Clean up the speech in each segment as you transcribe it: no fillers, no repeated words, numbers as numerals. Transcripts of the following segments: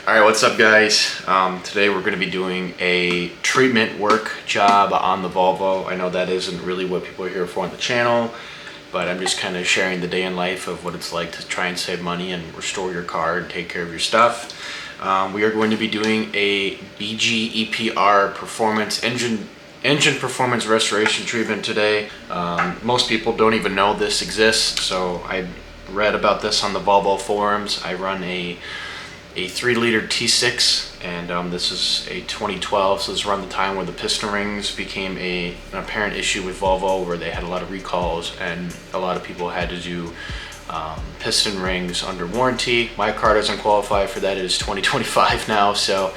Alright, what's up guys? Today we're going to be doing a treatment work job on the Volvo. I know that isn't really what people are here for on the channel, but I'm just kind of sharing the day in life of what it's like to try and save money and restore your car and take care of your stuff. We are going to be doing a BG EPR performance engine performance restoration treatment today. Most people don't even know this exists, so I read about this on the Volvo forums. I run a 3-liter T6, and this is a 2012, so this is around the time where the piston rings became an apparent issue with Volvo, where they had a lot of recalls and a lot of people had to do piston rings under warranty. My car doesn't qualify for that. It is 2025 now, so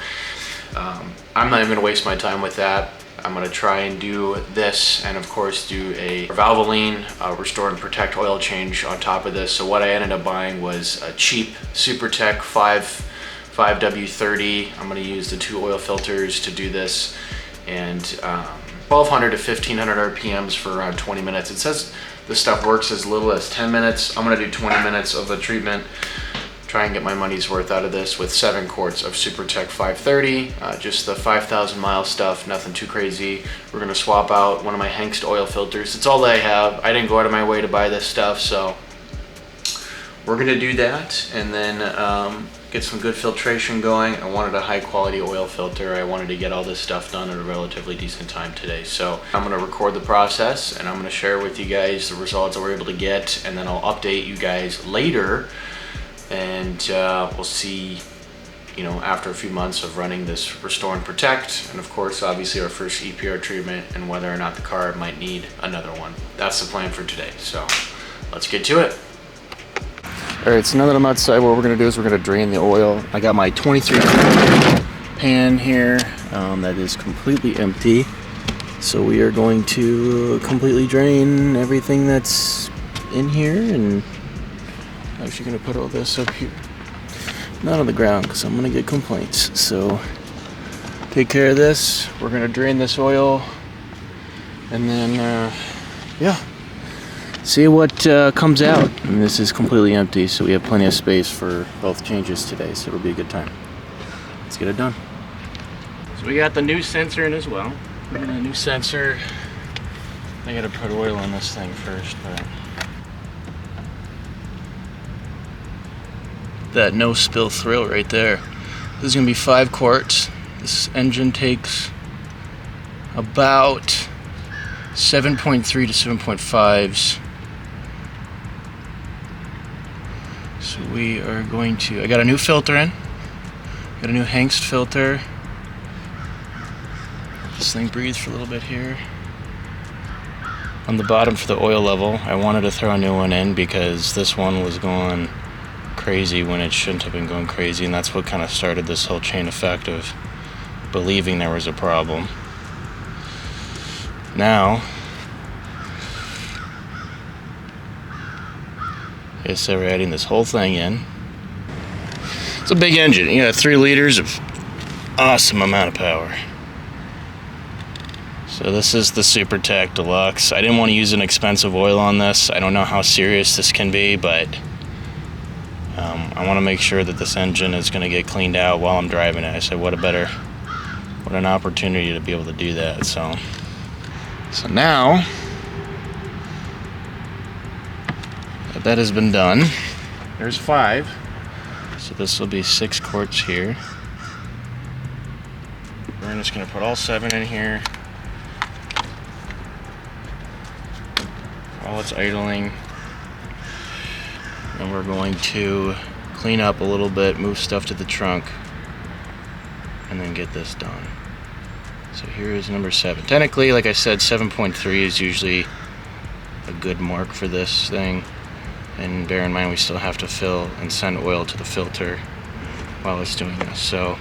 I'm not even going to waste my time with that. I'm going to try and do this, and of course do a Valvoline restore and protect oil change on top of this. So what I ended up buying was a cheap Supertech 5W30. I'm going to use the 2 oil filters to do this, and 1200 to 1500 RPMs for around 20 minutes. It says this stuff works as little as 10 minutes. I'm going to do 20 minutes of the treatment. Try and get my money's worth out of this with 7 quarts of Supertech 530, just the 5,000 mile stuff, nothing too crazy. We're gonna swap out one of my Hengst oil filters. It's all that I have. I didn't go out of my way to buy this stuff, so we're gonna do that and then get some good filtration going. I wanted a high quality oil filter. I wanted to get all this stuff done at a relatively decent time today. So I'm gonna record the process and I'm gonna share with you guys the results that we're able to get, and then I'll update you guys later. And we'll see, you know, after a few months of running this restore and protect, and of course obviously our first EPR treatment, and whether or not the car might need another one. That's the plan for today, so let's get to it. All right, so now that I'm outside, what we're gonna do is we're gonna drain the oil. I got my 23 pan here that is completely empty, so we are going to completely drain everything that's in here. And I'm actually going to put all this up here, not on the ground, because I'm going to get complaints. So take care of this. We're going to drain this oil, and then yeah, see what comes out. And this is completely empty, so we have plenty of space for both changes today, so it'll be a good time. Let's get it done. So we got the new sensor in as well. A new sensor. I got to put oil on this thing first, but that no spill thrill right there. This is gonna be 5 quarts. This engine takes about 7.3 to 7.5s. So we are going to, I got a new filter in. Got a new Hengst filter. This thing breathes for a little bit here. On the bottom for the oil level, I wanted to throw a new one in because this one was going crazy when it shouldn't have been going crazy, and that's what kind of started this whole chain effect of believing there was a problem. Now, I said we're adding this whole thing in. It's a big engine. You got 3 liters of awesome amount of power. So this is the Supertech Deluxe. I didn't want to use an expensive oil on this. I don't know how serious this can be, but I want to make sure that this engine is going to get cleaned out while I'm driving it. I said, what an opportunity to be able to do that. So now that has been done, there's 5. So this will be 6 quarts here. We're just going to put all 7 in here while it's idling. And we're going to clean up a little bit, move stuff to the trunk, and then get this done. So here is number 7. Technically, like I said, 7.3 is usually a good mark for this thing. And bear in mind, we still have to fill and send oil to the filter while it's doing this. So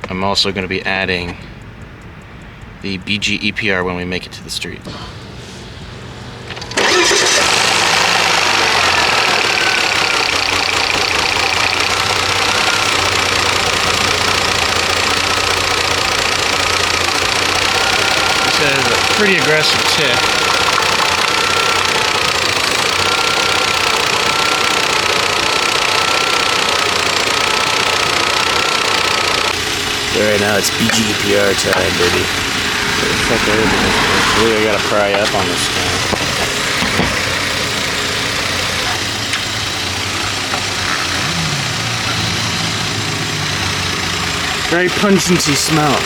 I'm also going to be adding the BG EPR when we make it to the street. Pretty aggressive tip. right now it's BGEPR time, baby. Fuck everything. I really gotta pry up on this thing. Very pungency smell.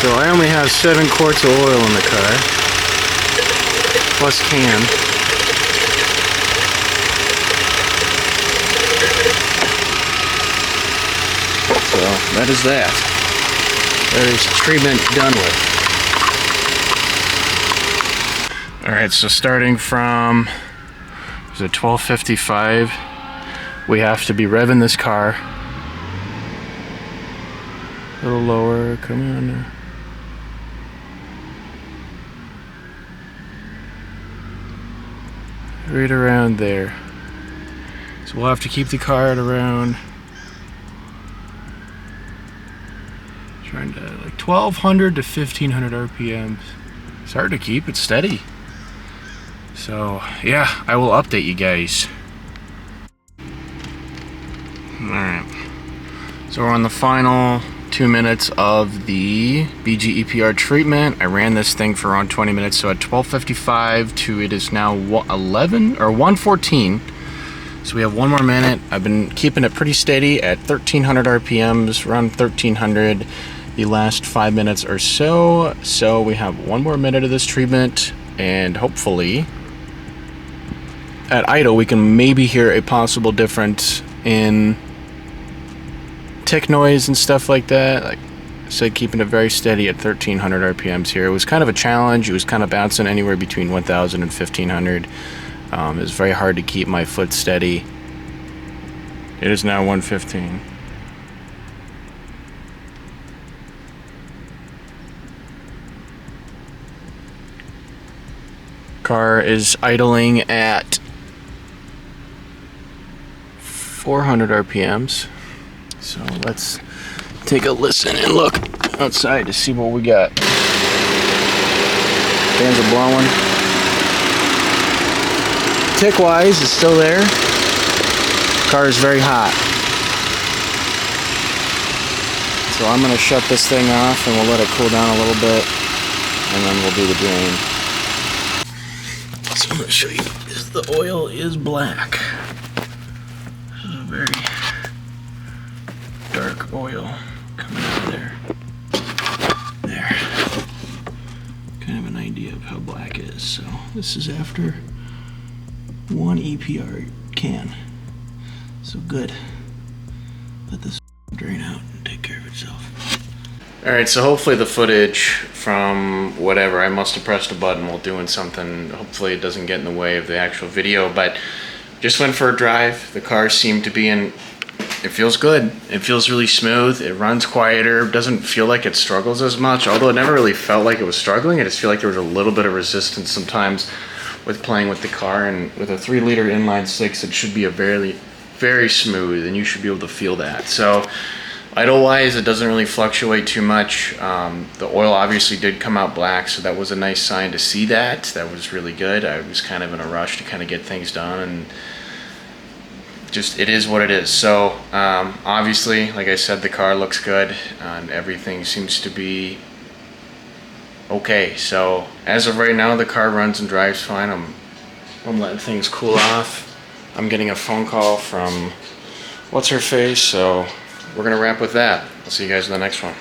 So I only have 7 quarts of oil in the car, plus can. So that is that. There is treatment done with. Alright, so starting from, is it 12:55, we have to be revving this car. A little lower, come on now. Right around there. So we'll have to keep the car at around, trying to like 1200 to 1500 RPMs. It's hard to keep it steady. So yeah, I will update you guys. Alright. So we're on the final 2 minutes of the BGEPR treatment. I ran this thing for around 20 minutes, so at 12:55 to it is now 11 or 1:14. So we have 1 more minute. I've been keeping it pretty steady at 1300 RPMs, around 1300 the last 5 minutes or so. So we have 1 more minute of this treatment, and hopefully at idle we can maybe hear a possible difference in tick noise and stuff like that. Like I said, keeping it very steady at 1300 RPMs here. It was kind of a challenge. It was kind of bouncing anywhere between 1000 and 1500. It was very hard to keep my foot steady. It is now 1:15. Car is idling at 400 RPMs. So let's take a listen and look outside to see what we got. Fans are blowing. Tick-wise is still there. Car is very hot. So I'm going to shut this thing off and we'll let it cool down a little bit, and then we'll do the drain. So I'm going to show you, the oil is black. This is a very dark oil coming out of there. There. Kind of an idea of how black it is. So this is after 1 EPR can. So good. Let this drain out and take care of itself. Alright, so hopefully the footage from whatever, I must have pressed a button while doing something. Hopefully it doesn't get in the way of the actual video, but just went for a drive. The car seemed to be in, it feels good. It feels really smooth. It runs quieter. Doesn't feel like it struggles as much, although it never really felt like it was struggling. I just feel like there was a little bit of resistance sometimes with playing with the car, and with a 3-liter inline 6, it should be a very smooth, and you should be able to feel that. So idle wise, it doesn't really fluctuate too much. The oil obviously did come out black, so that was a nice sign to see that. That was really good. I was kind of in a rush to kind of get things done, and just, it is what it is. So obviously, like I said, the car looks good and everything seems to be okay. So as of right now, the car runs and drives fine. I'm letting things cool off. I'm getting a phone call from what's her face, so we're gonna wrap with that. I'll see you guys in the next one.